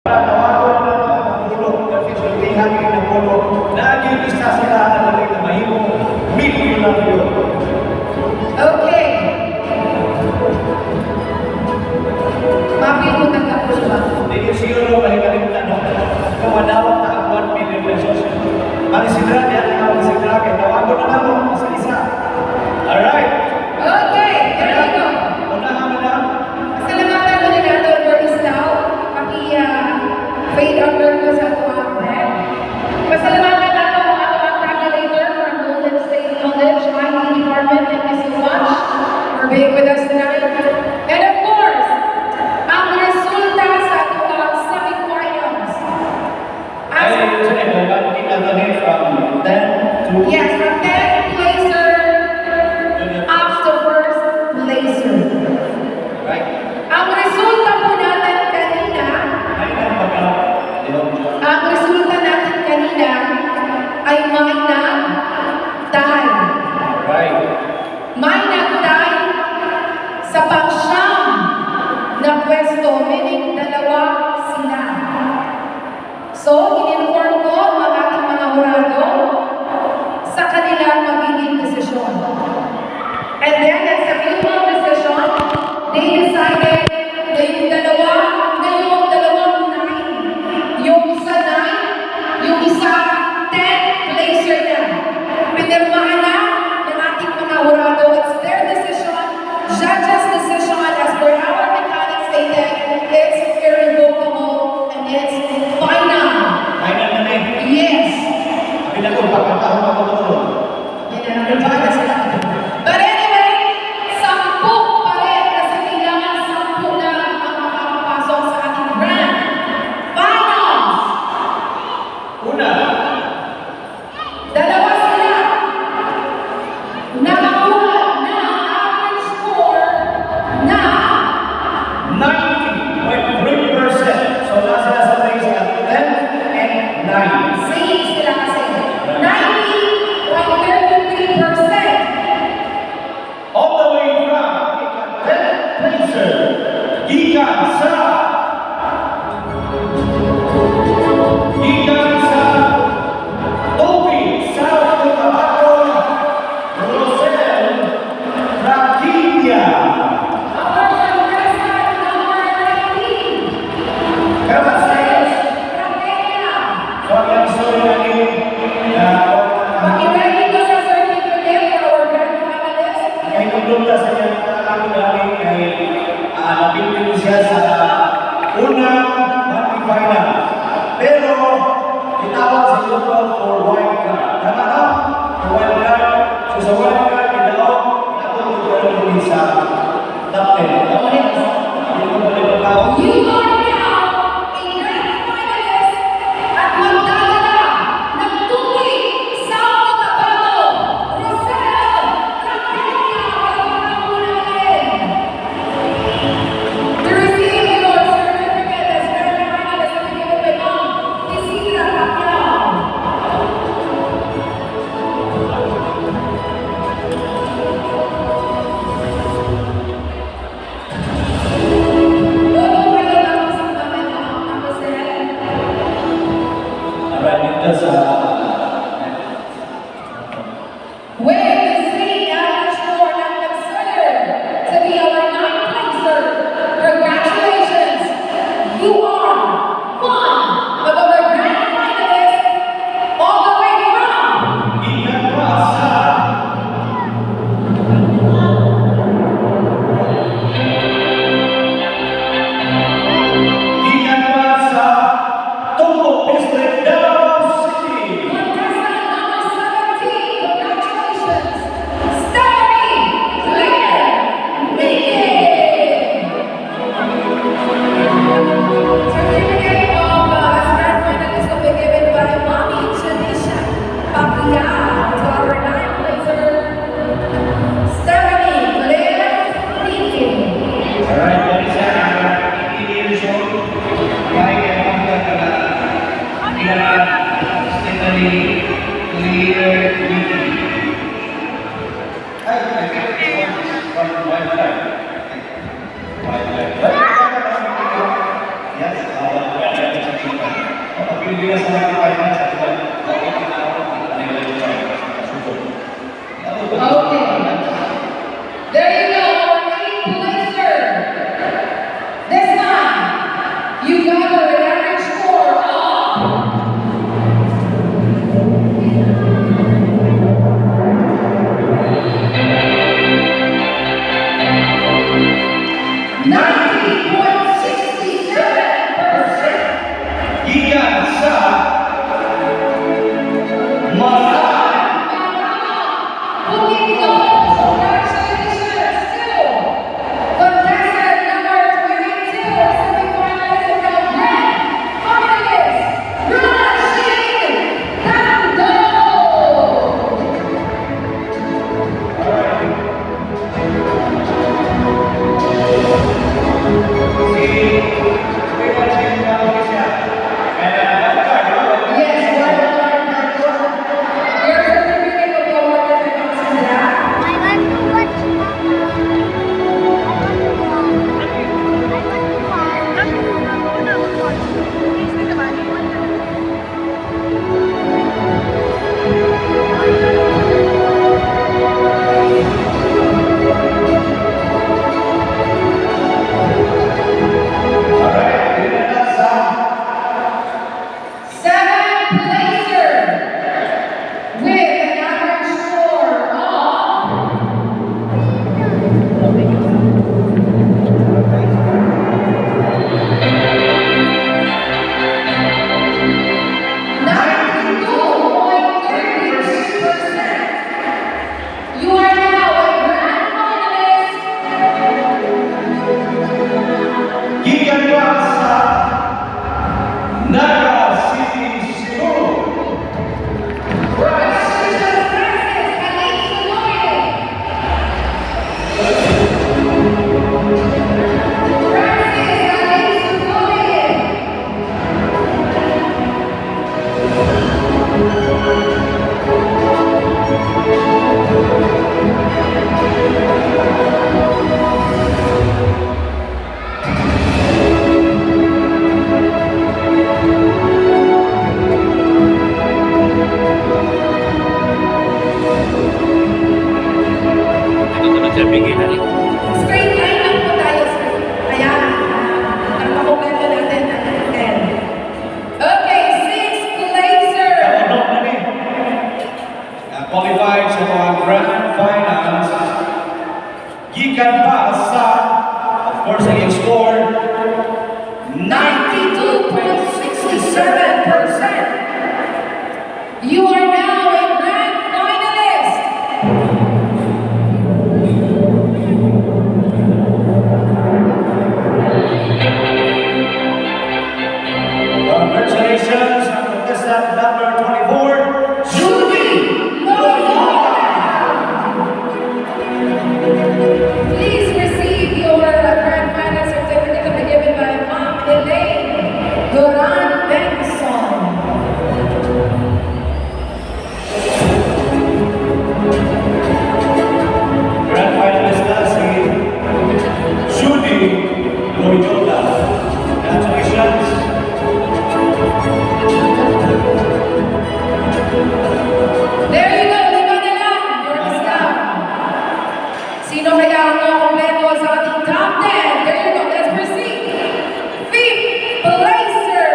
Okay. Mapil mo nagkapos ba? Hindi siguro balik-balikan no. Kung madawat na 1 million pesos. Mag-isidra niya, mag-isidra kaya tawago na lang mo sa isa. Alright. Okay, here we go. Unahan mo na. Pasalamatan mo na nato for Islaw. Paki-fade under ko sa tuwang bread. Pasalamatan nato ang ato ang calculator from Golden State College IT Department. Thank you so much for being with us tonight. And of course, ang resulta sa ato ang semifinals. Ay, sorry, kita tadi from 10 to... Yes, from 10th placer up to first placer. Right. Ang resulta po natin kanina, ang resulta natin kanina ay may nag-tie. Right. May nag-tie sa pang-siyam na pwesto, meaning dalawa sila. So, in-inform ko ang ating mga hurado sa kanilang magiging desisyon. And then, at sa mutual decision, they decided na yung dalawang 9, yung isa 9, yung isa 10 placer na. Pinirmahan na ng ating mga hurado. It's their decision, judge's decision, as per our mechanics stated, it's irrevocable and it's final. Final na rin. Yes. Pinag-upakataon ako doon. Yan ang nabala sila. But anyway, 10 pa rin kasi kailangan 10 na ang makakapasok sa ating grand finals. Una. Dalawa sila. Nakakuha na average score na 90.3%. So, nasa sa place at 10 and 9. same sila kasi. 90.33%. All the way from 10th placer, gikan sa Toby, South Cotabato, Rosel Raquilla. Our contestant number 19. Kaya sa Raquel. so, ang story natin na Paki-ready ko sa certificate for our grand finalist. ay nagdulta sa niya ang namin ay napili siya sa unang final. Pero itawag sa Lutol for wild card. Tama na? For wild card. So sa wild card, itawag ko sa top 10. Tama rin? Hindi ko balik ang tawag. You are now a grand finalist at magdadala ng tubig sa Cotabato, Rosel Raquel. To receive your certificate as grand finalist, bigyan mo by Ma'am Isidra Pacquiao. Alright, ito sa With the same average score that considered to be our 9th placer, congratulations! You are one of our grand finalists all the way from gikan pa sa gikan pa sa Togo District, Davao City. contestant number 17. Congratulations, Stephanie Claire Meekin. Certificate of as grand finalist will be given by Mommy Janisha Pacquiao to our 9th placer, Stephanie Claire Meekin. Alright, dari sana ini show baik yang kita kena Stephanie Clear Meeting. From wildlife. Yes, Pilihan sa mga finance at bakit tinawag ang kanila sa susunod. Okay. There you go, eighth placer. This time, you got an average score of 90.67%. Gikan sa Masay. I want to watch Mama. I want to watch. Alright, dinala sa Seventh placer with an average score of 92.33%. You are now a grand finalist. gikan pa sa Naga City, Cebu. Congratulations, Francis Calix Sonoy. Francis Calix Sonoy. Straight line lang po tayo, sir. Ayan. Para makumpleto natin ang 10. Okay, sixth placer. Naunok na ni. Qualified sa mga grand finals. Gikan pa sa, of course, ang iyong score, 92.67%. You are now a grand finalist. Congratulations, contestant number 24, Judy Loyola. Please receive your grand final certificate to be given by Ma'am Elaine Duran Benson. grand finalist na si Judy Loyola. Congratulations. There you go, lima na lang. You're the scout. Sino kaya ang kumpleto sa ating top 10? There you go, let's proceed. Fifth placer,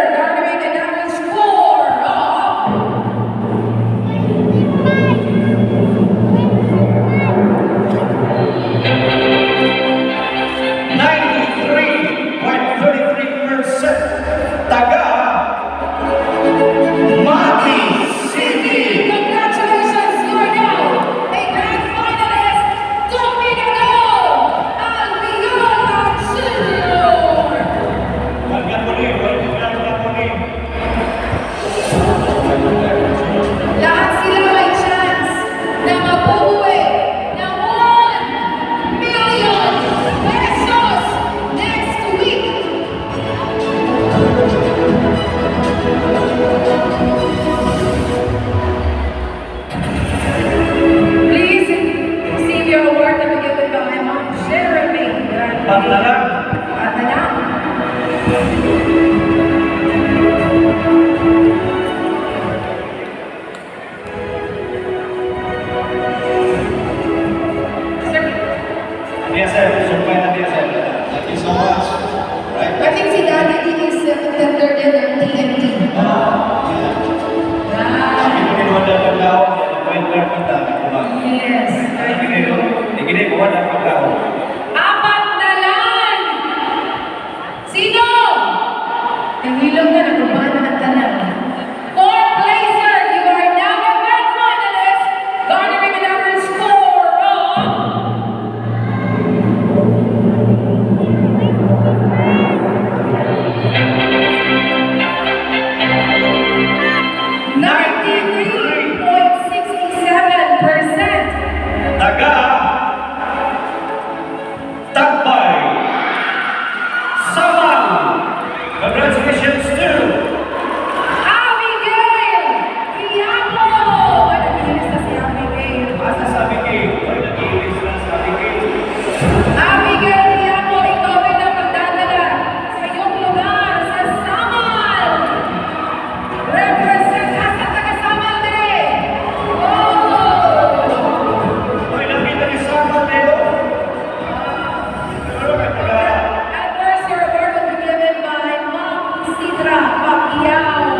Mantra Pacquiao.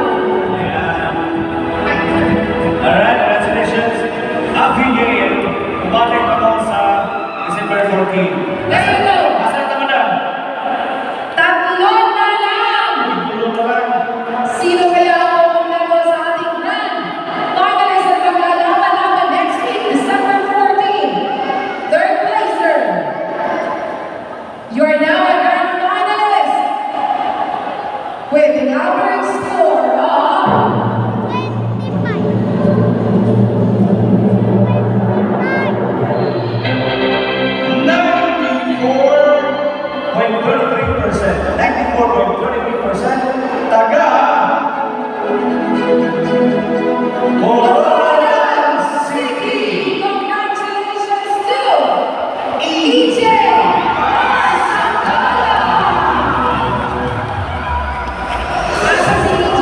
Ayan. Alright, congratulations. Happy New Year. Bumalik pa ako sa December 14. There you go. Asan ka madam? Tatlo na lang. Tulong na lang. Sino kaya ang maglaro sa ating grand finalist at maglalaban-laban next week, December 14? Third placer. You are now a grand finalist with an average score of 94.33%. Taga Moron City. congratulations to EJ Santana. Asa si EJ?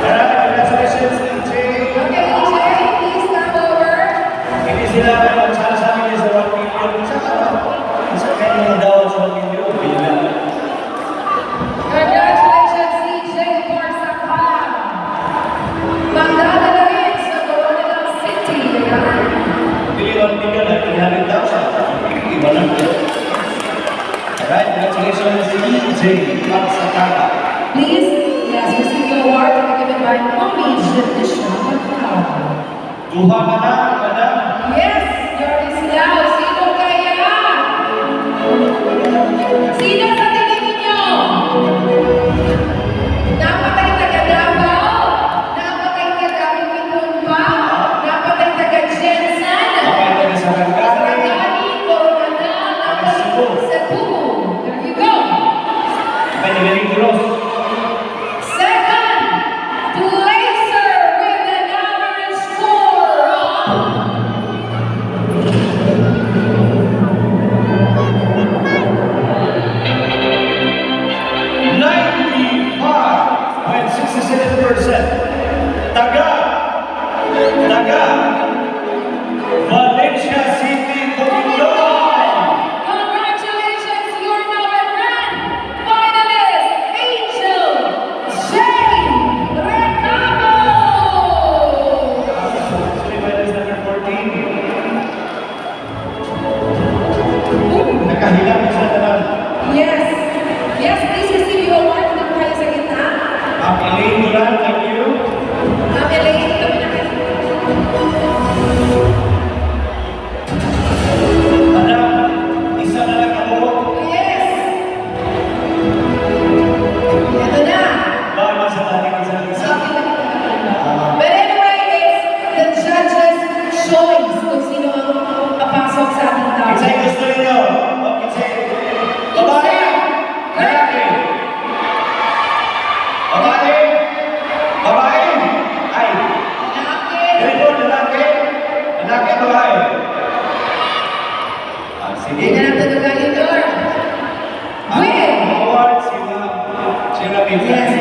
Alright, congratulations, EJ. Okay, EJ, please come over. Hindi sila magsasabi niya sa 1 million. Sa kanya daw sa 1 million. Bilang. Congratulations, EJ Barsakala. Magdadala rin sa Coronadal City. Ayan. Bili 1 million at 300,000. Iba lang yun. Alright, congratulations, EJ Pagsakala. Please, yes, receive the award to be given by Mommy Judicial Magdadala. Duha ka na, madam. Yes, Jordi Silao. Sino kaya? Sino sa tingin ninyo? Napatay taga Davao? Napatay taga Pitumba? Napatay taga Jensen? Kapag taga Sarangani. Sarangani, Coronadal, napatay Cebu. Cebu. There you go. Kapag nagaling Gross. Second placer with an average score of 95.67%. Taga Valencia City, Bukidnon. congratulations, you're now a grand finalist, Angel Jane Recamo. Finalist number 14. Nakahilang isa na lang. Yes, yes, please receive your award na po kayo sa gitna. Ang Elaine Duran, thank you. Elaine, kami na kayo. Madam, isa na lang ako. Yes. Ito na. Bawal man sa ating isang isa. But anyway, it's the judges' choice kung sino ang papasok sa ating tao. Kinsay gusto ninyo? O kinsay? Babae? Lalaki? Babae? Babae? Ay, ganito, lalaki? Lalaki, babae? Ah, sige. Hindi na natin yung door. Ang With award, si Ma'am Cherubim. Yes.